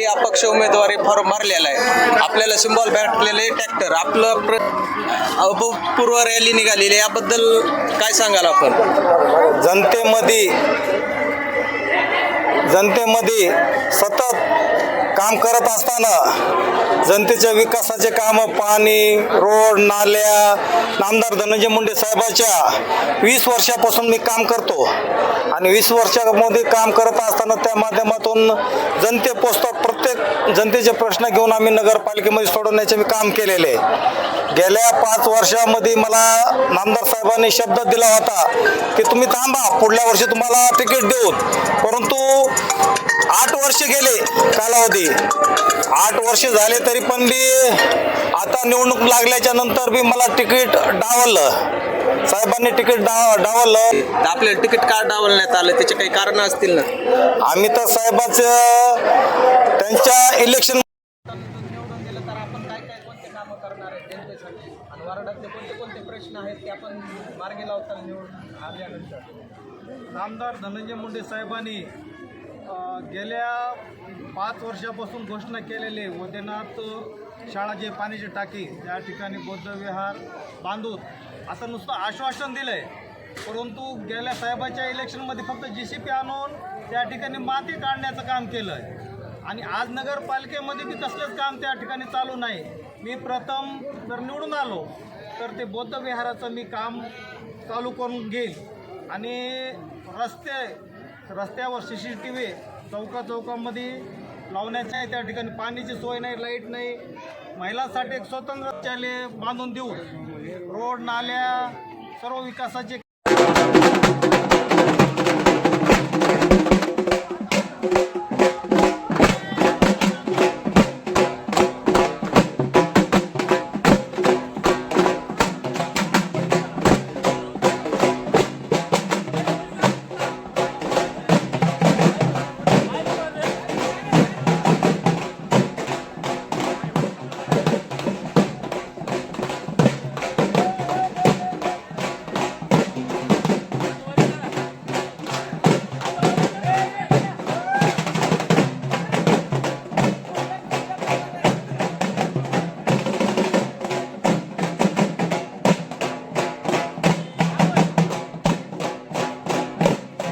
आपली अपक्ष उमेदवारी फॉर्म भरलेला आहे, आपल्याला सिम्बॉल भेटलेले ट्रॅक्टर, आपलं पूर्व रॅली निघालेली, याबद्दल काय सांगाल आपण? जनतेमध्ये सतत काम करत असताना जनतेच्या विकासाचे काम, पाणी, रोड, नाल्या, नामदार धनंजय मुंडे साहेबाच्या 20 वर्षापासून मी काम करतो आणि 20 वर्षामध्ये काम करत असताना त्या माध्यमातून जनतेपोचतात. प्रत्येक जनतेचे प्रश्न घेऊन आम्ही नगरपालिकेमध्ये सोडवण्याचे मी काम केलेले आहे. गेल्या 5 वर्षामध्ये मला नामदार साहेबांनी शब्द दिला होता की तुम्ही थांबा, पुढल्या वर्षी तुम्हाला तिकीट देऊ. परंतु 8 वर्ष गेले कालावधी, 8 वर्ष झाले तरी पण मी आता निवडणूक लागल्याच्या नंतर बी मला तिकीट डावललं. साहेबांनी तिकीट डावललं. आपल्याला तिकीट का डावलण्यात आलं, त्याचे काही कारण असतील ना? आम्ही तर साहेबाचं त्यांच्या इलेक्शन निवडून गेलं तर आपण काय काय कोणते कामं करणार आहे जनतेसाठी आणि वार्डातले कोणते कोणते प्रश्न आहेत ते आपण मार्गी लावताना निवडून आल्यानंतर? नामदार धनंजय मुंडे साहेबांनी गेल्या 5 वर्षापासून घोषणा केलेले वैद्यनाथ शाळा जे पाण्याची टाकी त्या ठिकाणी बौद्ध विहार बांधून आता नुसतं आश्वासन दिलं आहे, परंतु गेल्या साहेबाच्या इलेक्शनमध्ये फक्त JCP आणून त्या ठिकाणी माती काढण्याचं काम केलं आहे आणि आज नगरपालिकेमध्ये बी तसलंच काम त्या ठिकाणी चालू नाही. मी प्रथम जर निवडून आलो तर ते बौद्ध विहाराचं मी काम चालू करून घेईल आणि रस्त्यावर CCTV चौकामध्ये लावण्याचे आहे. त्या ठिकाणी पाण्याची सोय नाही, लाईट नाही, महिलांसाठी एक स्वतंत्र शौचालय बांधून देऊ, रोड नाल्या सर्व विकासाचे